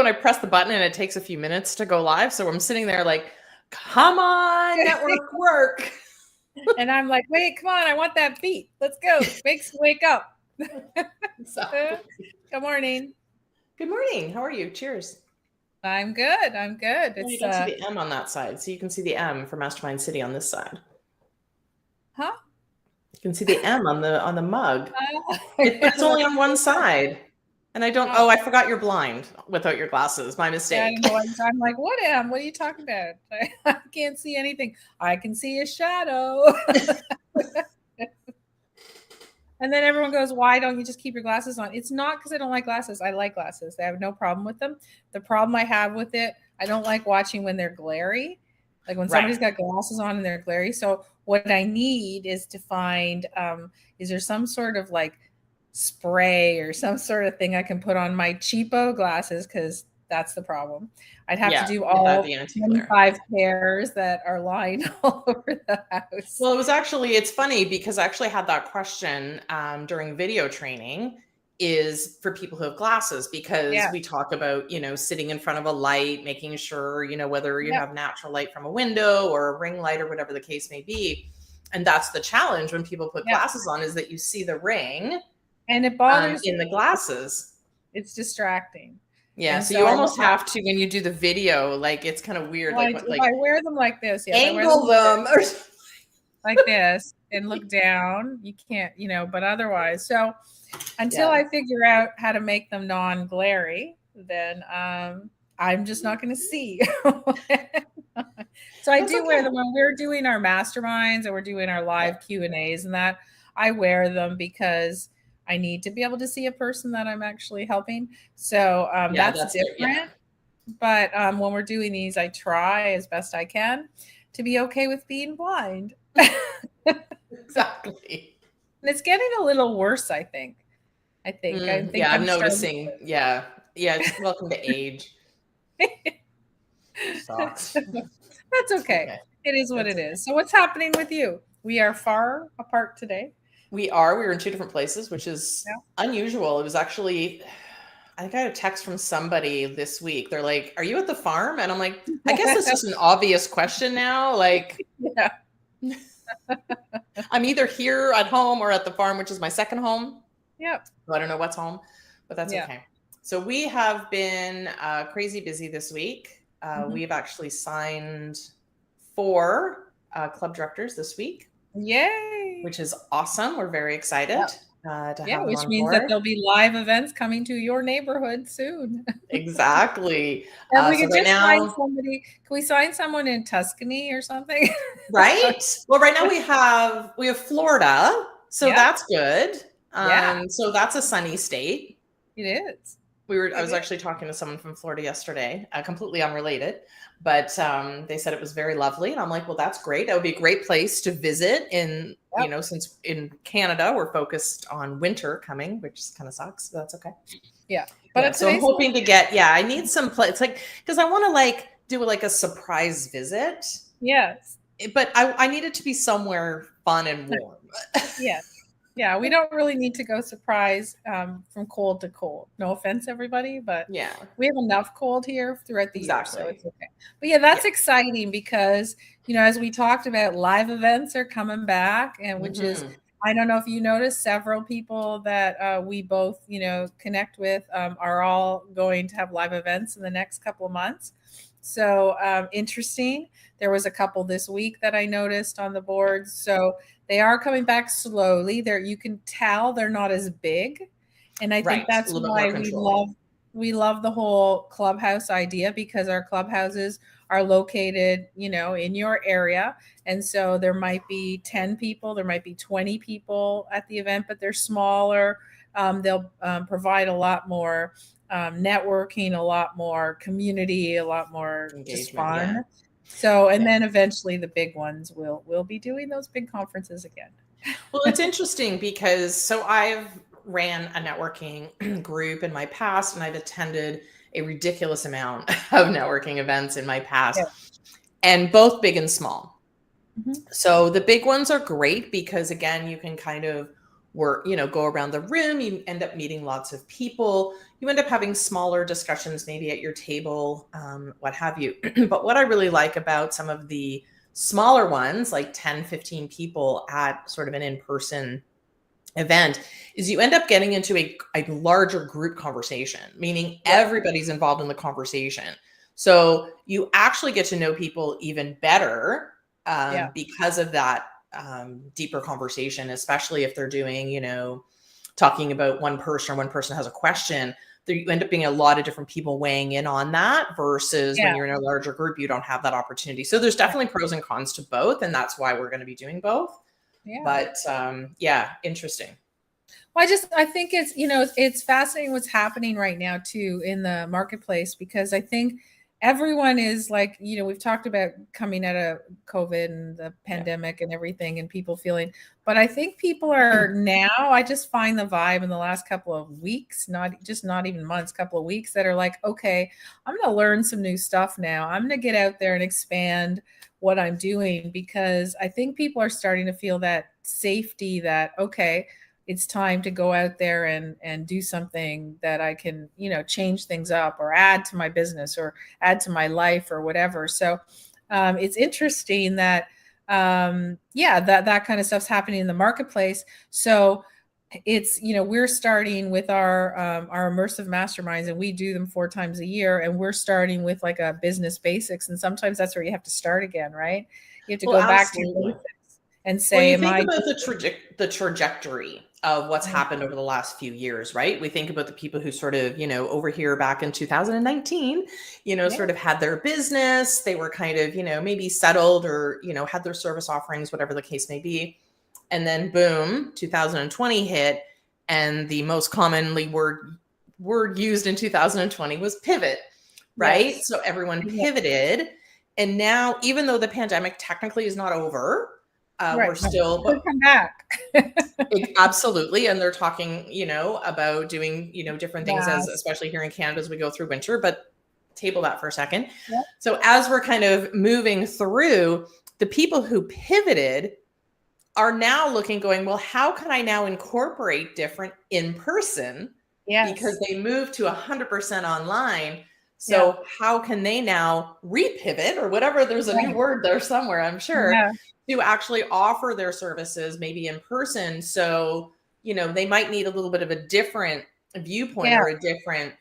when I press the button and it takes a few minutes to go live. So I'm sitting there like, come on, network work. And I'm like, wait, come on. I want that beat. Let's go. Wake up. Exactly. Good morning. Good morning. How are you? Cheers. I'm good. Well, you don't see the M on that side. So you can see the M for Mastermind City on this side. Huh? You can see the M on the mug. It's only on one side. And I don't, I forgot you're blind without your glasses. My mistake. Yeah, I'm like, what am? What are you talking about? I can't see anything. I can see a shadow. And then everyone goes, why don't you just keep your glasses on? It's not because I don't like glasses. I like glasses. I have no problem with them. The problem I have with it, I don't like watching when they're glary. Like when somebody's got glasses on and they're glary. So what I need is to find, is there some sort of like spray or some sort of thing I can put on my cheapo glasses? Because that's the problem. I'd have to do all 25 pairs that are lined all over the house. Well, it's funny because I actually had that question during video training is for people who have glasses, because we talk about, sitting in front of a light, making sure, whether you have natural light from a window or a ring light or whatever the case may be. And that's the challenge when people put glasses on, is that you see the ring and it bothers in the glasses. It's distracting. Yeah, so you almost have to, when you do the video, like it's kind of weird. Well, like I wear them like this, angle them or like this and look down. You can't, but otherwise. So until I figure out how to make them non-glary, then I'm just not going to see. So I do wear them when we're doing our masterminds and we're doing our live Q&As and that. I wear them because I need to be able to see a person that I'm actually helping. So that's different. But when we're doing these, I try as best I can to be okay with being blind. Exactly. And it's getting a little worse, I think. I'm noticing. Yeah. Welcome to age. Sucks. That's okay. It is what it is. So what's happening with you? We are far apart today. We were in two different places, which is unusual. It was actually, I think I had a text from somebody this week. They're like, are you at the farm? And I'm like, I guess this is an obvious question now. Like, I'm either here at home or at the farm, which is my second home. Yep. So I don't know what's home, but that's okay. So we have been crazy busy this week. We've actually signed 4 club directors this week. Yay! Which is awesome. We're very excited to have them which on means board. That there'll be live events coming to your neighborhood soon. Exactly. And we could find somebody. Can we sign someone in Tuscany or something? Right. Well, right now we have Florida, so that's good. So that's a sunny state. It is. I was actually talking to someone from Florida yesterday, completely unrelated, but they said it was very lovely. And I'm like, well, that's great. That would be a great place to visit in, since in Canada, we're focused on winter coming, which kind of sucks, but that's okay. Yeah. But so I'm hoping to get, I need some place, like, because I want to do a surprise visit. Yes. But I need it to be somewhere fun and warm. Yes. Yeah, we don't really need to go surprise from cold to cold. No offense, everybody, but we have enough cold here throughout the year, so it's okay. But that's exciting because, as we talked about, live events are coming back, and which is, I don't know if you noticed, several people that we both, connect with are all going to have live events in the next couple of months. So interesting. There was a couple this week that I noticed on the boards. So they are coming back slowly. You can tell they're not as big. And I think that's why we love the whole clubhouse idea, because our clubhouses are located, in your area. And so there might be 10 people, there might be 20 people at the event, but they're smaller. They'll provide a lot more networking, a lot more community, a lot more just fun. Yeah. So, and then eventually the big ones will be doing those big conferences again. Well, it's interesting because I've ran a networking group in my past, and I've attended a ridiculous amount of networking events in my past, and both big and small. So the big ones are great because, again, you can kind of go around the room. You end up meeting lots of people. You end up having smaller discussions, maybe at your table, what have you. But what I really like about some of the smaller ones, like 10, 15 people at sort of an in-person event, is you end up getting into a larger group conversation, meaning everybody's involved in the conversation. So you actually get to know people even better because of that deeper conversation, especially if they're doing, talking about one person or one person has a question. You end up being a lot of different people weighing in on that versus when you're in a larger group, you don't have that opportunity. So there's definitely pros and cons to both. And that's why we're going to be doing both. Yeah. But interesting. Well, I think it's, it's fascinating what's happening right now too in the marketplace, because I think everyone is like, we've talked about coming out of COVID and the pandemic and everything and people feeling, but I think people are now, I just find the vibe in the last couple of weeks, not even months, couple of weeks, that are like, okay, I'm going to learn some new stuff now. I'm going to get out there and expand what I'm doing, because I think people are starting to feel that safety that, okay, it's time to go out there and do something that I can, change things up or add to my business or add to my life or whatever. So it's interesting that, that kind of stuff's happening in the marketplace. So it's, we're starting with our immersive masterminds, and we do them 4 times a year. And we're starting with like a business basics. And sometimes that's where you have to start again, right? You have to go back to basics and say, think about the trajectory of what's happened over the last few years, right? We think about the people who sort of, over here back in 2019, sort of had their business. They were kind of, maybe settled or, had their service offerings, whatever the case may be. And then boom, 2020 hit. And the most commonly word used in 2020 was pivot, right? Yes. So everyone pivoted. And now, even though the pandemic technically is not over, we're still come back. Absolutely. And they're talking, about doing, different things especially here in Canada as we go through winter, but table that for a second. Yeah. So as we're kind of moving through, the people who pivoted are now going, well, how can I now incorporate different in person? Yes. Because they moved to 100% online. So how can they now repivot or whatever? There's a new word there somewhere, I'm sure, to actually offer their services maybe in person. So, they might need a little bit of a different viewpoint or a different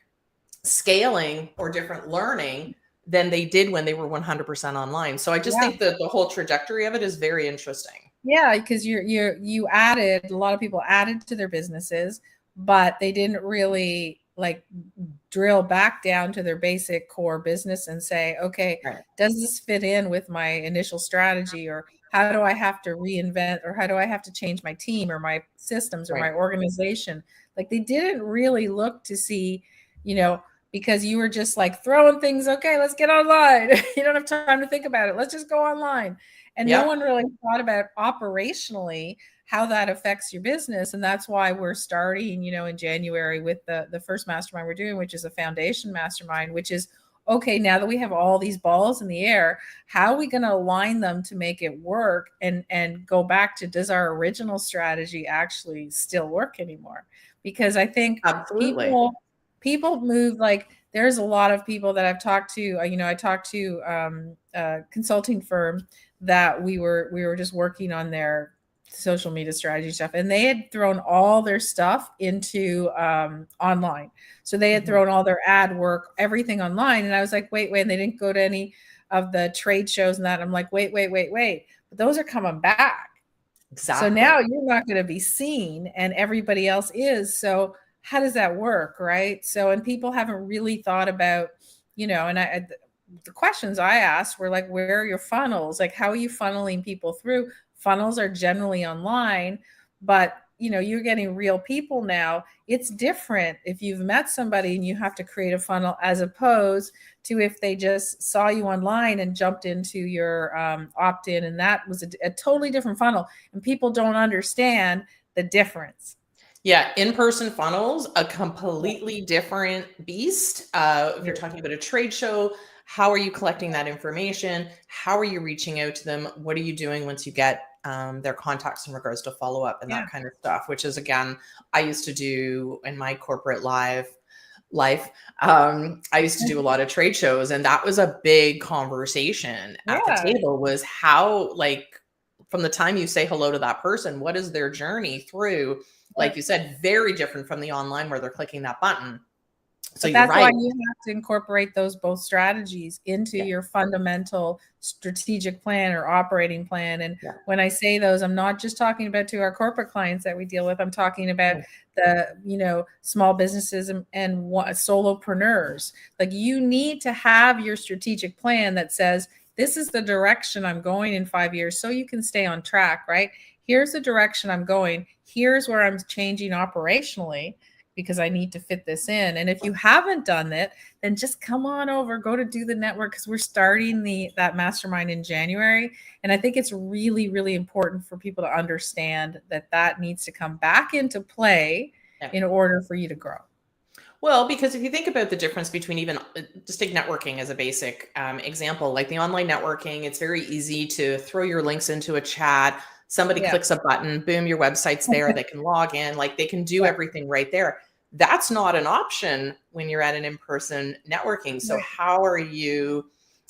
scaling or different learning than they did when they were 100% online. So I just think that the whole trajectory of it is very interesting. Yeah, because you added, a lot of people added to their businesses, but they didn't really like drill back down to their basic core business and say, okay, does this fit in with my initial strategy, or how do I have to reinvent, or how do I have to change my team or my systems or my organization? Like they didn't really look to see, because you were just like throwing things, okay, let's get online. You don't have time to think about it. Let's just go online. And no one really thought about operationally how that affects your business. And that's why we're starting, in January with the first mastermind we're doing, which is a foundation mastermind, which is, okay, now that we have all these balls in the air, how are we going to align them to make it work and go back to, does our original strategy actually still work anymore? Because I think people move, like there's a lot of people that I've talked to, I talked to a consulting firm that we were just working on their social media strategy stuff, and they had thrown all their stuff into online. So they had thrown all their ad work, everything online. And I was like, wait, and they didn't go to any of the trade shows and that. I'm like, wait, but those are coming back. Exactly. So now you're not going to be seen and everybody else is. So how does that work? Right. So, and people haven't really thought about, and the questions I asked were like, where are your funnels? Like, how are you funneling people through? Funnels are generally online, but you're getting real people now. It's different if you've met somebody and you have to create a funnel, as opposed to if they just saw you online and jumped into your opt-in, and that was a totally different funnel, and people don't understand the difference. Yeah, in-person funnels, a completely different beast. If you're talking about a trade show, how are you collecting that information? How are you reaching out to them? What are you doing once you get their contacts in regards to follow-up and that kind of stuff, which is, again, I used to do in my corporate life. I used to do a lot of trade shows, and that was a big conversation at the table, was how, like, from the time you say hello to that person, what is their journey through, like you said, very different from the online where they're clicking that button. So that's why you have to incorporate those both strategies into your fundamental strategic plan or operating plan. And when I say those, I'm not just talking about to our corporate clients that we deal with. I'm talking about the, small businesses and solopreneurs. Like, you need to have your strategic plan that says, this is the direction I'm going in 5 years, so you can stay on track, right? Here's the direction I'm going. Here's where I'm changing operationally, because I need to fit this in. And if you haven't done it, then just come on over, go to Do the Network, because we're starting that mastermind in January. And I think it's really, really important for people to understand that needs to come back into play in order for you to grow. Well, because if you think about the difference between, even just take networking as a basic example, like the online networking, it's very easy to throw your links into a chat. Somebody clicks a button, boom, your website's there. They can log in, like they can do everything right there. That's not an option when you're at an in-person networking. So how are you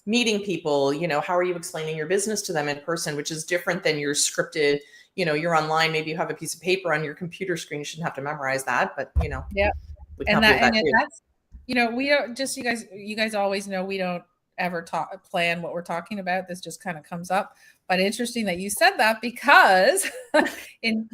meeting people? How are you explaining your business to them in person, which is different than your scripted, you're online, maybe you have a piece of paper on your computer screen. You shouldn't have to memorize that, but we can help you with that too. That's, we don't just, you guys always know we don't ever plan what we're talking about. This just kind of comes up. But interesting that you said that, because in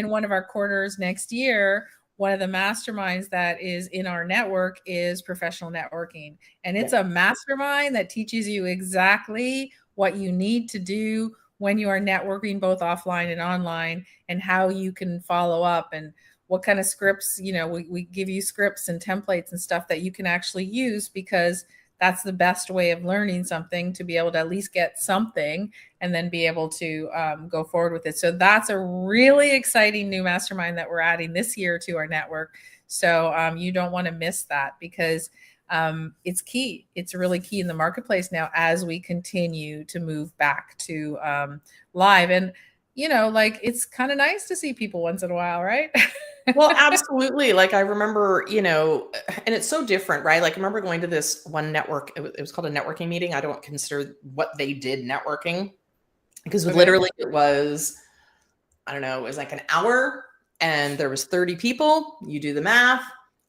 one of our quarters next year, one of the masterminds that is in our network is professional networking. And it's a mastermind that teaches you exactly what you need to do when you are networking, both offline and online, and how you can follow up, and what kind of scripts, we give you scripts and templates and stuff that you can actually use, because that's the best way of learning something, to be able to at least get something and then be able to go forward with it. So that's a really exciting new mastermind that we're adding this year to our network. So you don't want to miss that, because it's key. It's really key in the marketplace now as we continue to move back to live. And, it's kind of nice to see people once in a while, right? Well, absolutely. Like, I remember, and it's so different, right? Like, I remember going to this one network. It was called a networking meeting. I don't consider what they did networking, because literally it was, I don't know, it was like an hour, and there was 30 people. You do the math.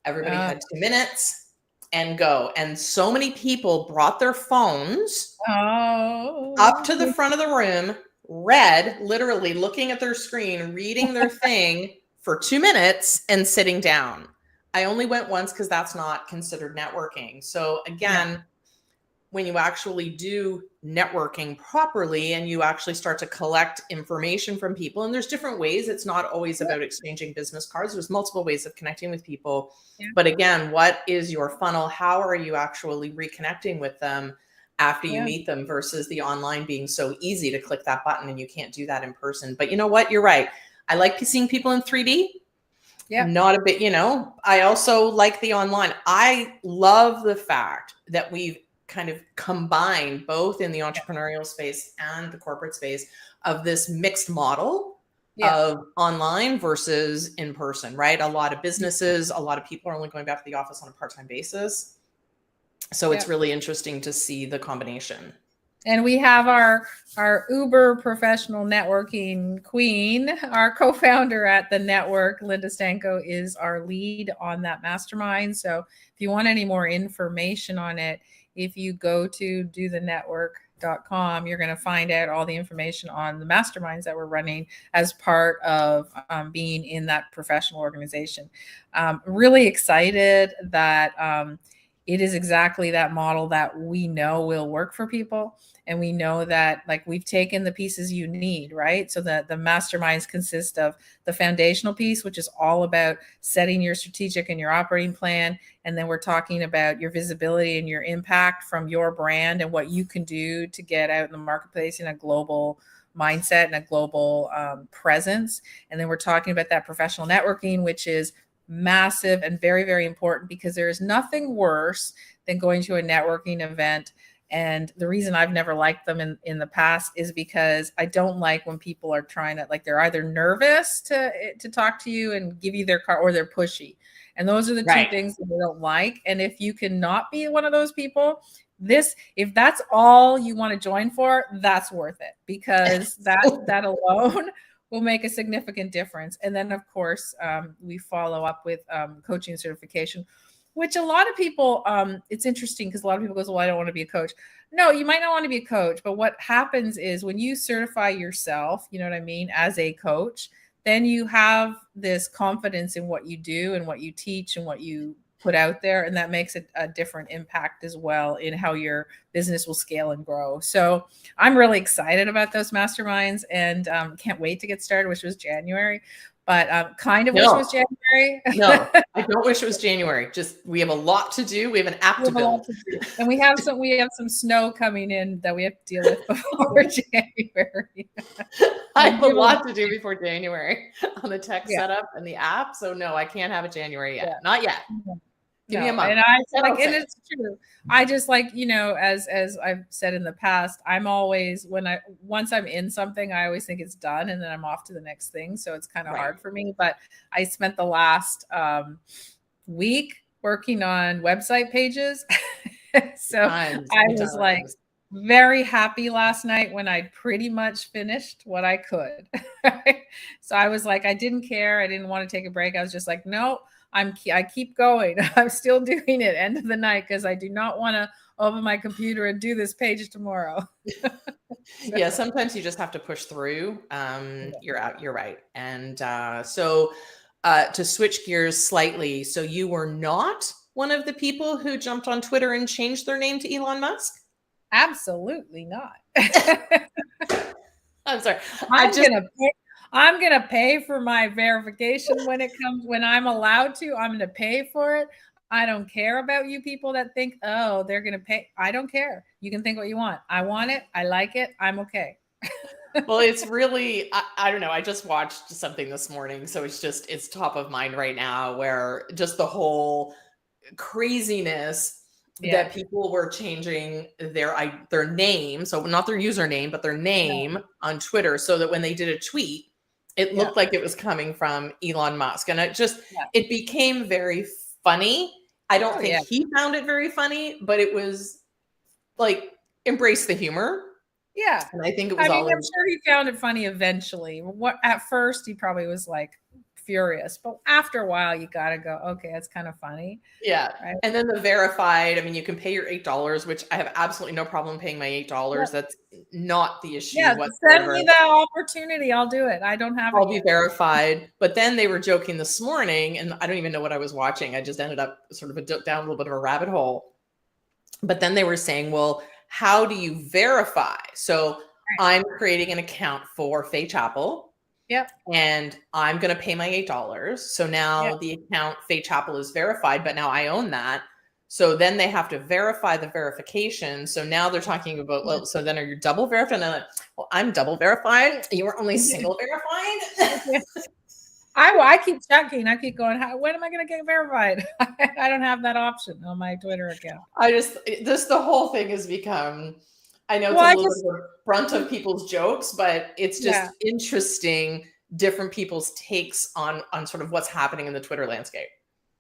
Everybody had 2 minutes and go. And so many people brought their phones up to the front of the room, literally looking at their screen, reading their thing for 2 minutes and sitting down. I only went once, because that's not considered networking. So again, when you actually do networking properly and you actually start to collect information from people, and there's different ways, it's not always about exchanging business cards. There's multiple ways of connecting with people. But again, what is your funnel? How are you actually reconnecting with them after you meet them, versus the online being so easy to click that button, and you can't do that in person. But you know what? You're right. I like seeing people in 3D. Not a bit, I also like the online. I love the fact that we've kind of combined, both in the entrepreneurial space and the corporate space, of this mixed model of online versus in person, right? A lot of businesses, a lot of people are only going back to the office on a part-time basis. So it's really interesting to see the combination. And we have our uber professional networking queen, our co-founder at the network, Linda Stanko, is our lead on that mastermind. So if you want any more information on it, if you go to dothenetwork.com, you're going to find out all the information on the masterminds that we're running as part of being in that professional organization. Really excited that it is exactly that model that we know will work for people. And we know that, like, we've taken the pieces you need, right? So that the masterminds consist of the foundational piece, which is all about setting your strategic and your operating plan. And then we're talking about your visibility and your impact from your brand and what you can do to get out in the marketplace in a global mindset and a global presence. And then we're talking about that professional networking, which is massive and very, very important, because there is nothing worse than going to a networking event And the reason I've never liked them in the past is because I don't like when people are trying to, like, they're either nervous to talk to you and give you their card, or they're pushy. And those are the two things that I don't like. And if you cannot be one of those people, if that's all you want to join for, that's worth it, because that alone will make a significant difference. And then, of course, we follow up with coaching certification, which a lot of people, it's interesting because a lot of people goes, well, I don't want to be a coach. No, you might not want to be a coach, but what happens is when you certify yourself, you know what I mean, as a coach, then you have this confidence in what you do and what you teach and what you put out there. And that makes a different impact as well in how your business will scale and grow. So I'm really excited about those masterminds, and can't wait to get started, which was January. But kind of wish it was January. No, I don't wish it was January. Just, we have a lot to do. We have an app to build. And we have some snow coming in that we have to deal with before January. I have a lot to do before January on the tech setup and the app. So no, I can't have it January yet. Not yet. Give me a month. And and it's true. I just, like, you know, as I've said in the past, I'm always, once I'm in something, I always think it's done, and then I'm off to the next thing. So it's kind of hard for me. But I spent the last week working on website pages. So I was like very happy last night when I pretty much finished what I could. So I was like, I didn't care. I didn't want to take a break. I was just like, no. I keep going. I'm still doing it end of the night, because I do not want to open my computer and do this page tomorrow. Yeah, sometimes you just have to push through. You're right. And so to switch gears slightly, so you were not one of the people who jumped on Twitter and changed their name to Elon Musk? Absolutely not. I'm sorry. I'm going to pay for my verification when I'm allowed to. I'm going to pay for it. I don't care about you people that think, oh, they're going to pay. I don't care. You can think what you want. I want it. I like it. I'm okay. Well, it's really, I don't know. I just watched something this morning. So it's top of mind right now, where just the whole craziness that people were changing their name. So not their username, but their name on Twitter, so that when they did a tweet, it looked like it was coming from Elon Musk. And it became very funny. I don't think he found it very funny, but it was like, embrace the humor. Yeah. And I think it was I'm sure he found it funny eventually. At first he probably was like furious, but after a while you got to go, okay, that's kind of funny. Yeah. Right? And then the verified, I mean, you can pay your $8, which I have absolutely no problem paying my $8. That's not the issue. Yeah, send me that opportunity. I'll do it. I don't have I'll be verified. But then they were joking this morning, and I don't even know what I was watching. I just ended up sort of down a little bit of a rabbit hole. But then they were saying, well, how do you verify? So I'm creating an account for Fay Chapel. Yep. And I'm going to pay my $8. So now the account Fay Chapel is verified, but now I own that. So then they have to verify the verification. So now they're talking about, well, so then are you double verified? And I'm like, well, I'm double verified. You were only single verified. I keep checking. I keep going, when am I going to get verified? I don't have that option on my Twitter account. The whole thing has become, I know it's a little bit of the brunt of people's jokes, but it's just interesting, different people's takes on sort of what's happening in the Twitter landscape.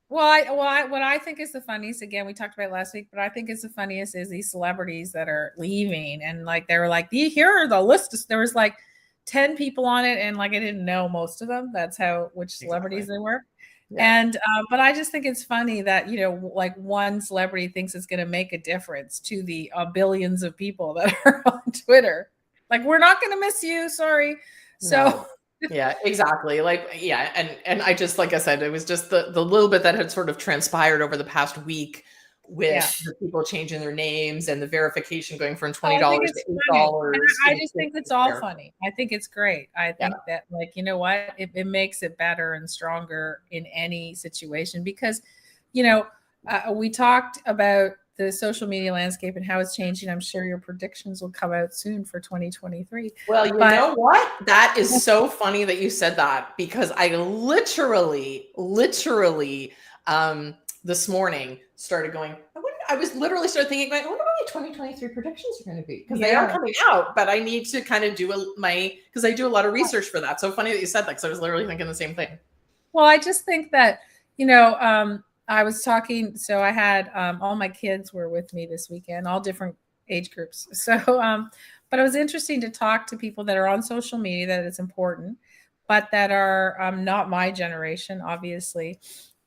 Well, what I think is the funniest, again, we talked about it last week, but I think is the funniest is these celebrities that are leaving, and like they were like, here are the list. There was like 10 people on it, and like I didn't know most of them. That's which celebrities they were. Yeah. And but I just think it's funny that, you know, like one celebrity thinks it's going to make a difference to the billions of people that are on Twitter. Like, we're not going to miss you. Sorry. So yeah, exactly. Like, and I just, like I said, it was just the little bit that had sort of transpired over the past week with the people changing their names and the verification going from $20 to $8. I just think it's all funny. I think it's great. I think that, like, you know what, it makes it better and stronger in any situation, because, you know, we talked about the social media landscape and how it's changing. I'm sure your predictions will come out soon for 2023. Well, you know what? That is so funny that you said that, because I literally, this morning started going, I was literally started thinking, I wonder what my 2023 predictions are going to be, because they are coming out, but I need to kind of do because I do a lot of research for that. So funny that you said that, because I was literally thinking the same thing. Well, I just think that, I was talking, so I had all my kids were with me this weekend, all different age groups. So, but it was interesting to talk to people that are on social media, that it's important, but that are not my generation, obviously.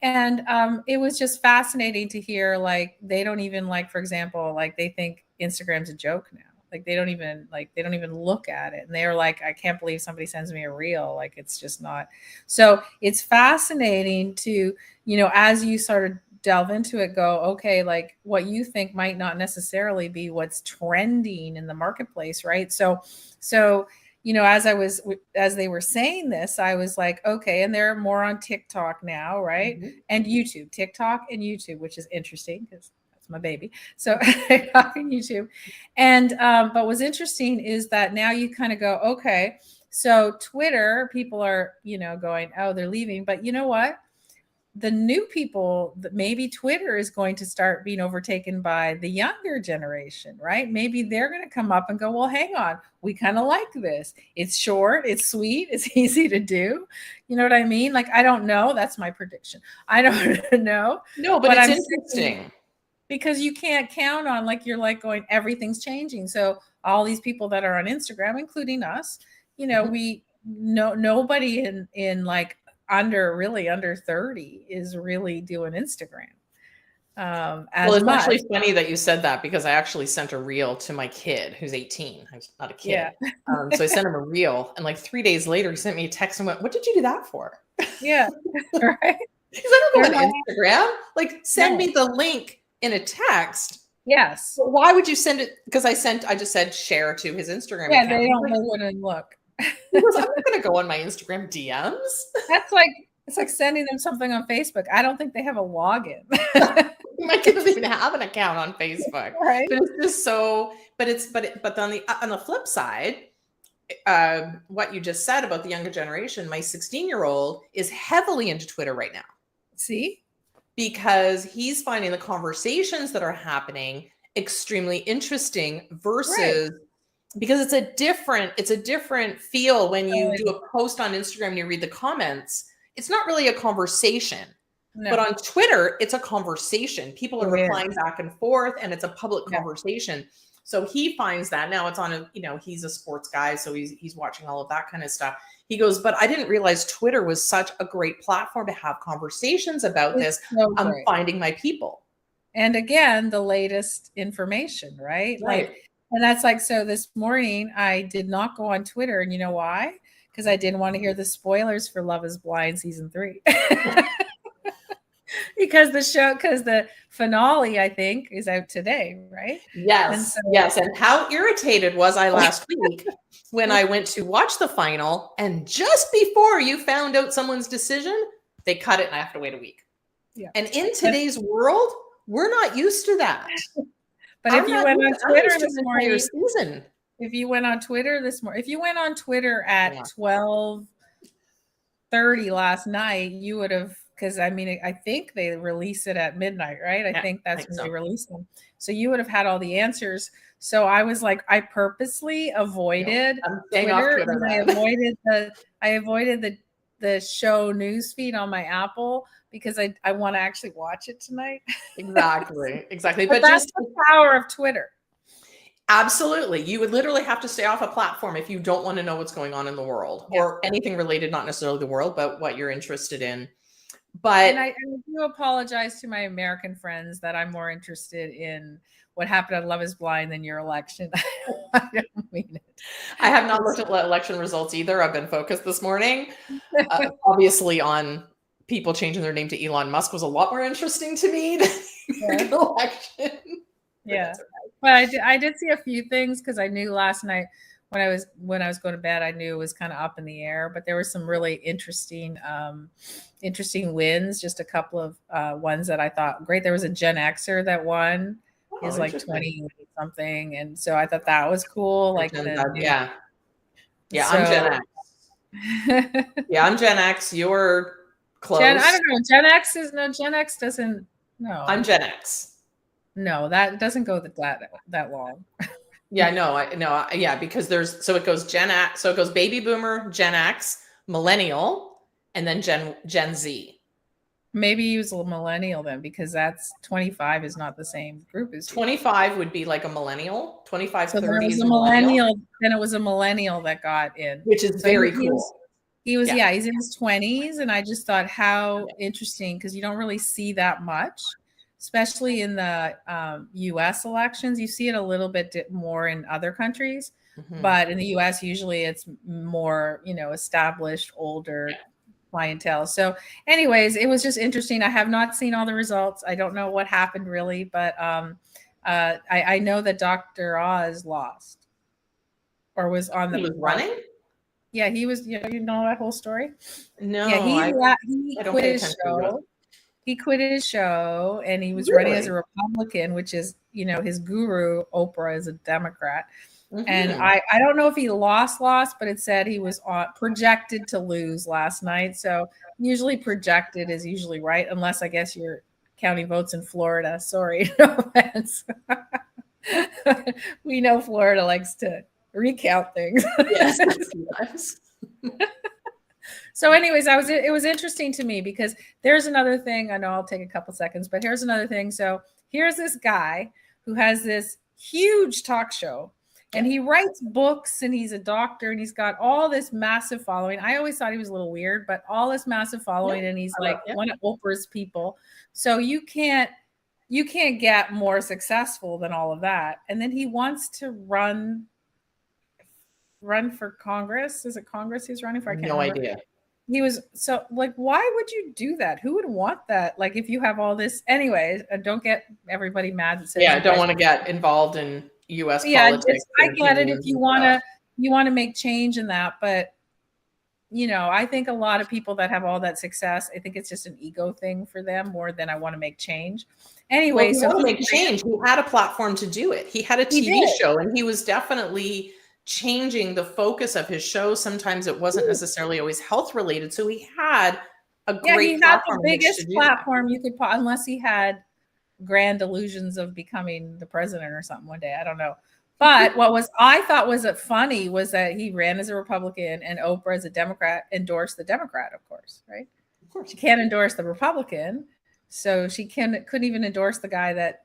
And it was just fascinating to hear, like, they don't even, like, for example, like, they think Instagram's a joke now. Like, they don't even look at it. And they're like, I can't believe somebody sends me a reel. Like, it's just not. So it's fascinating to, as you sort of delve into it, go, okay, like, what you think might not necessarily be what's trending in the marketplace, right? So as they were saying this, I was like, okay, and they're more on TikTok now, right? Mm-hmm. And YouTube, TikTok and YouTube, which is interesting because that's my baby. So TikTok and YouTube. And but what's interesting is that now you kind of go, okay, so Twitter, people are, going, oh, they're leaving. But you know what? The new people, maybe Twitter is going to start being overtaken by the younger generation, right? Maybe they're going to come up and go, well, hang on, we kind of like this. It's short, it's sweet, it's easy to do. You know what I mean? Like, I don't know. That's my prediction. I don't know. No, but it's interesting. Because you can't count on, like, you're like going, everything's changing. So all these people that are on Instagram, including us, nobody in like under 30 is really doing Instagram. Well, it's actually funny that you said that, because I actually sent a reel to my kid who's 18. I'm not a kid. Yeah. So I sent him a reel, and like 3 days later, he sent me a text and went, "What did you do that for?" Yeah. Right. Because I don't go on Instagram. Like, send me the link in a text. Yes. But why would you send it? Because I just said share to his Instagram account. They wouldn't look. Because I'm not going to go on my Instagram DMs. It's like sending them something on Facebook. I don't think they have a login. My kid doesn't even have an account on Facebook. Right. But it's just so. But on the flip side, what you just said about the younger generation, my 16-year-old is heavily into Twitter right now. See? Because he's finding the conversations that are happening extremely interesting versus. Right. Because it's a different feel when you do a post on Instagram and you read the comments. It's not really a conversation. No. But on Twitter, it's a conversation. People are replying back and forth, and it's a public conversation. So he finds that now it's on he's a sports guy, so he's watching all of that kind of stuff. He goes, but I didn't realize Twitter was such a great platform to have conversations about this. So I'm finding my people. And again, the latest information, right? Like, and that's like, so this morning I did not go on Twitter, and you know why? Because I didn't want to hear the spoilers for Love is Blind season 3. because the finale, I think, is out today, right? Yes. Yes. And how irritated was I last week when I went to watch the final, and just before you found out someone's decision, they cut it and I have to wait a week. Yeah. And in today's world, we're not used to that. But if you went on Twitter this morning, if you went on Twitter at 12:30 last night, you would have, because I think they release it at midnight, right? I think that's when they release them. So you would have had all the answers. So I was like, I purposely avoided Twitter, and I avoided the show newsfeed on my Apple, because I want to actually watch it tonight. Exactly. But that's the power of Twitter. Absolutely. You would literally have to stay off a platform if you don't want to know what's going on in the world, or anything related, not necessarily the world, but what you're interested in. But I do apologize to my American friends that I'm more interested in what happened on Love is Blind than your election. I don't mean it. I have not looked at election results either. I've been focused this morning, obviously, on people changing their name to Elon Musk was a lot more interesting to me than the election. Yeah. But I did see a few things, because I knew last night when I was going to bed, I knew it was kind of up in the air, but there were some really interesting wins. Just a couple of ones that I thought great. There was a Gen Xer that won. He's like 20 something, and so I thought that was cool. Like I'm Gen X. I'm Gen X. You're close. I don't know. Gen X doesn't. No, I'm Gen X. No, that doesn't go that long. Yeah, no, yeah, because so it goes so it goes baby boomer, Gen X, millennial, and then Gen Z. Maybe he was a millennial then, because that's 25 is not the same group as you. 25 would be like a millennial. 25, so 30 is a millennial. Then it was a millennial that got in, which is very cool. He's in his 20s, and I just thought how interesting, because you don't really see that much, especially in the U.S. elections. You see it a little bit more in other countries, but in the U.S. usually it's more established, older clientele. So anyways, it was just interesting. I have not seen all the results. I don't know what happened really, but I know that Dr. Oz lost, or was on the. He was running? Yeah, he was. You know that whole story? No. Yeah, he quit his show. He quit his show, and he was running as a Republican, which is, his guru, Oprah, is a Democrat. And I don't know if he lost, but it said he was projected to lose last night. So usually projected is usually right, unless I guess you're counting votes in Florida. Sorry, no offense. We know Florida likes to recount things. Yes. So anyways, it was interesting to me, because there's another thing. I know I'll take a couple seconds, but here's another thing. So here's this guy who has this huge talk show, and he writes books, and he's a doctor, and he's got all this massive following. I always thought he was a little weird, but all this massive following, and he's like one of Oprah's people. So you can't get more successful than all of that. And then he wants to run for Congress. Is it Congress he's running for? I can't remember. Idea. He was why would you do that? Who would want that? Like, if you have all this, anyways, don't get everybody mad that says, I don't want to get involved in U.S. politics. I get it if you want to make change in that, but I think a lot of people that have all that success, I think it's just an ego thing for them more than I want to make change. Anyway, so to make change, he had a platform to do it. He had a TV show, and he was definitely changing the focus of his show. Sometimes it wasn't necessarily always health related. So he had a great he had the biggest platform you could, unless he had grand illusions of becoming the president or something one day. I don't know. But I thought was funny was that he ran as a Republican, and Oprah, as a Democrat, endorsed the Democrat, of course, right? Of course. She can't endorse the Republican. So she couldn't even endorse the guy that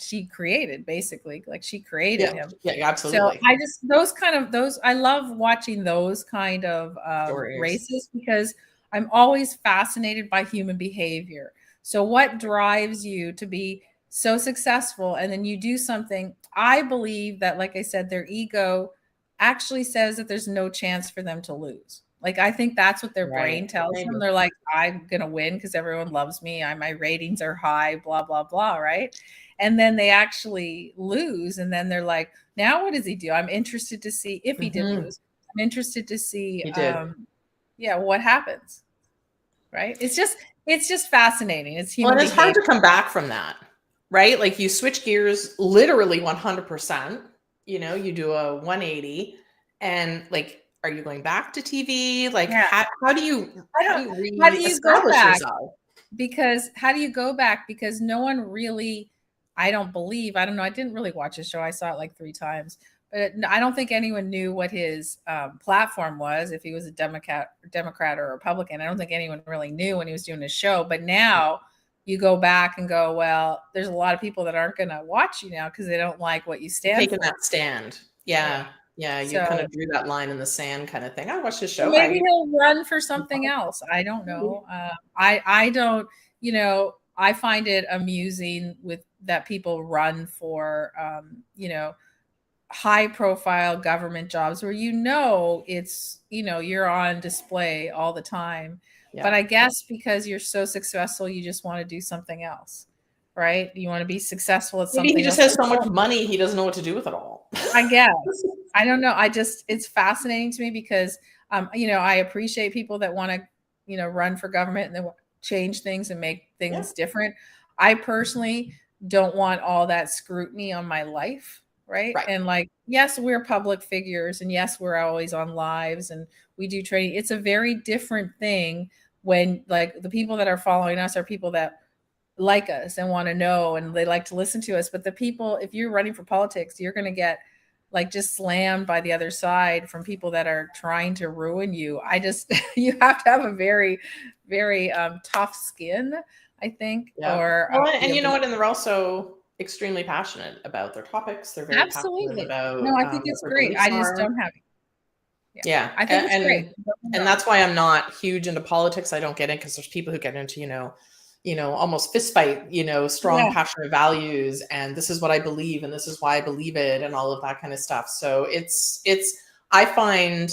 she created, basically. Like, she created him. Yeah, absolutely. So I love watching those kind of races, because I'm always fascinated by human behavior. So what drives you to be so successful, and then you do something? I believe that, like I said, their ego actually says that there's no chance for them to lose. Like, I think that's what their brain tells them. They're like, I'm going to win because everyone loves me. My ratings are high, blah, blah, blah, right? And then they actually lose. And then they're like, now what does he do? I'm interested to see if he did lose. I'm interested to see, what happens, right? It's just fascinating. It's human behavior. It's hard to come back from that, right? Like, you switch gears literally 100%, you do a 180, and like, are you going back to TV? Like, how do you go back? Yourself? Because how do you go back? Because no one really, I don't know. I didn't really watch his show. I saw it like 3 times, but I don't think anyone knew what his platform was. If he was a Democrat or Republican, I don't think anyone really knew when he was doing his show. But now you go back and go, well, there's a lot of people that aren't going to watch you now because they don't like what you stand for. Taking that stand. Yeah. Yeah, you kind of drew that line in the sand kind of thing. I watched the show. Maybe he'll run for something else. I don't know. I don't, I find it amusing with that people run for, high profile government jobs where, it's, you're on display all the time. Yeah. But I guess because you're so successful, you just want to do something else. Right? You want to be successful at something. Maybe he just has so much money, he doesn't know what to do with it all. I guess. I don't know. It's fascinating to me because, I appreciate people that want to, run for government and they want to change things and make things different. I personally don't want all that scrutiny on my life. Right. And like, yes, we're public figures, and yes, we're always on lives and we do training. It's a very different thing when, like, the people that are following us are people that like us and want to know, and they like to listen to us. But the people, if you're running for politics, you're going to get like just slammed by the other side from people that are trying to ruin you. You have to have a very, very tough skin, I think. Yeah. Or and you know what? And they're also extremely passionate about their topics. They're very passionate about. No, I think it's great. I just don't have it. Yeah. I think it's great. And that's why I'm not huge into politics. I don't get it because there's people who get into, almost fist fight, strong, passionate values. And this is what I believe. And this is why I believe it, and all of that kind of stuff. So I find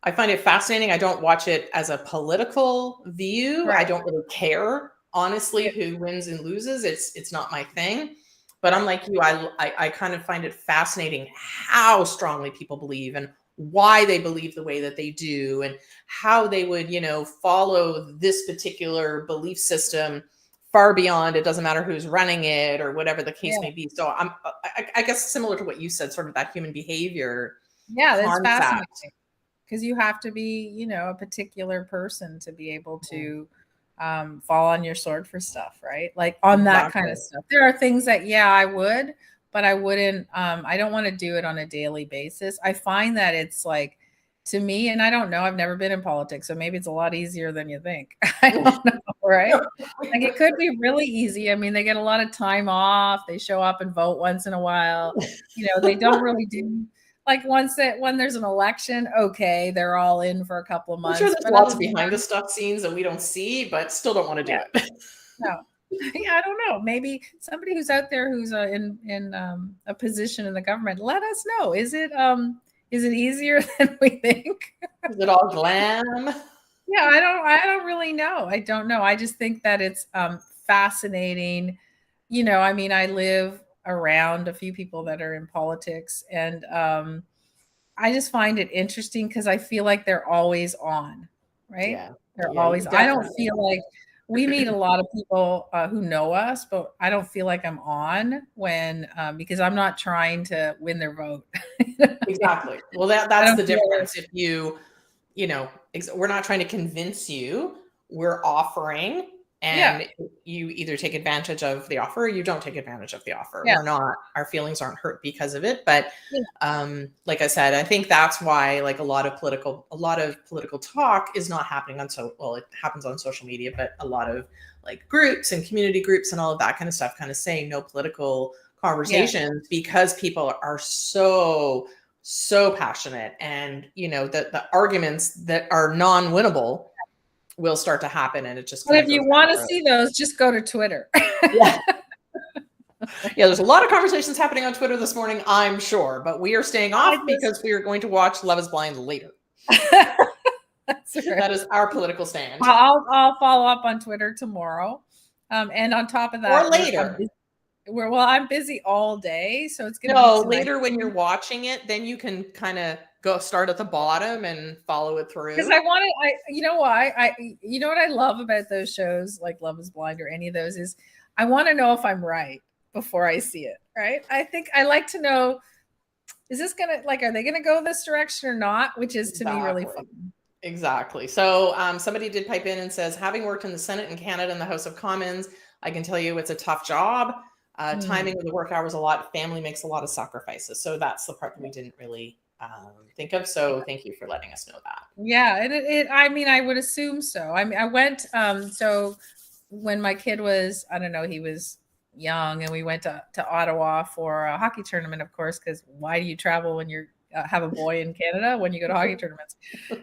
it fascinating. I don't watch it as a political view. Right. I don't really care, honestly, who wins and loses. It's not my thing. But I'm like you. I kind of find it fascinating how strongly people believe and why they believe the way that they do, and how they would, follow this particular belief system far beyond, it doesn't matter who's running it or whatever the case may be. So I guess similar to what you said, sort of that human behavior. Yeah, that's fascinating, because you have to be, a particular person to be able to fall on your sword for stuff, right? Like on that kind of stuff. There are things that, I would, but I wouldn't, I don't want to do it on a daily basis. I find that it's like, to me, and I don't know, I've never been in politics, so maybe it's a lot easier than you think. I don't know, right? Like it could be really easy. I mean, they get a lot of time off. They show up and vote once in a while. They don't really do, like when there's an election, okay, they're all in for a couple of months. I'm sure there's lots of behind the stuff scenes that we don't see, but still don't want to do it. No. Yeah, I don't know. Maybe somebody who's out there who's in a position in the government, let us know. Is it easier than we think? Is it all glam? Yeah, I don't really know. I don't know. I just think that it's fascinating. I mean, I live around a few people that are in politics, and I just find it interesting because I feel like they're always on, right? Yeah, they're always. I don't feel like we meet a lot of people who know us, but I don't feel like I'm on when because I'm not trying to win their vote. Exactly. Well, that's the difference. If we're not trying to convince you, we're offering, and you either take advantage of the offer or you don't take advantage of the offer. Our feelings aren't hurt because of it. But like I said, I think that's why like a lot of political talk is not happening it happens on social media, but a lot of like groups and community groups and all of that kind of stuff kind of saying no political conversations because people are so passionate, and the arguments that are non-winnable will start to happen, and it just. But if you want to see those, just go to Twitter. Yeah, there's a lot of conversations happening on Twitter this morning, I'm sure, but we are staying off because we are going to watch Love Is Blind later. That's right. That is our political stand. I'll follow up on Twitter tomorrow, and on top of that, or later. I'm busy all day, so it's gonna be later when you're watching it, then you can kind of go start at the bottom and follow it through. Because you know what I love about those shows like Love Is Blind or any of those is I want to know if I'm right before I see it. Right? I think I like to know, is this gonna are they gonna go this direction or not? Which is to me really fun. Exactly. So somebody did pipe in and says, having worked in the Senate in Canada and the House of Commons, I can tell you it's a tough job. Timing of the work hours a lot. Family makes a lot of sacrifices. So that's the part that we didn't really think of. So thank you for letting us know that. Yeah, I mean, I would assume so. I mean, I went. So when my kid was, I don't know, he was young, and we went to Ottawa for a hockey tournament, of course, because why do you travel when you're have a boy in Canada when you go to hockey tournaments?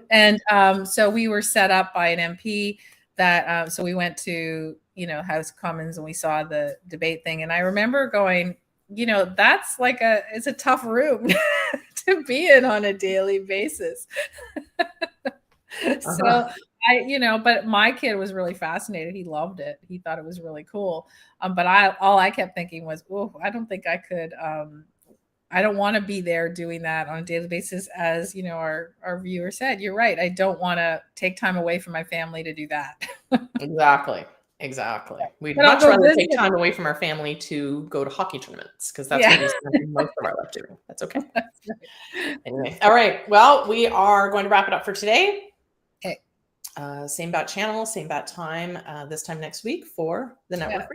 And so we were set up by an MP that so we went to House of Commons, and we saw the debate thing, and I remember going, that's it's a tough room to be in on a daily basis. So but my kid was really fascinated. He loved it. He thought it was really cool. But all I kept thinking was, oh, I don't think I could. I don't want to be there doing that on a daily basis. As our viewer said, you're right. I don't want to take time away from my family to do that. Exactly. We'd much rather take time away from our family to go to hockey tournaments, because that's what we spend most of our life doing. That's okay. That's right. Anyway, all right. Well, we are going to wrap it up for today. Okay. Same bat channel, same bat time. This time next week for the network.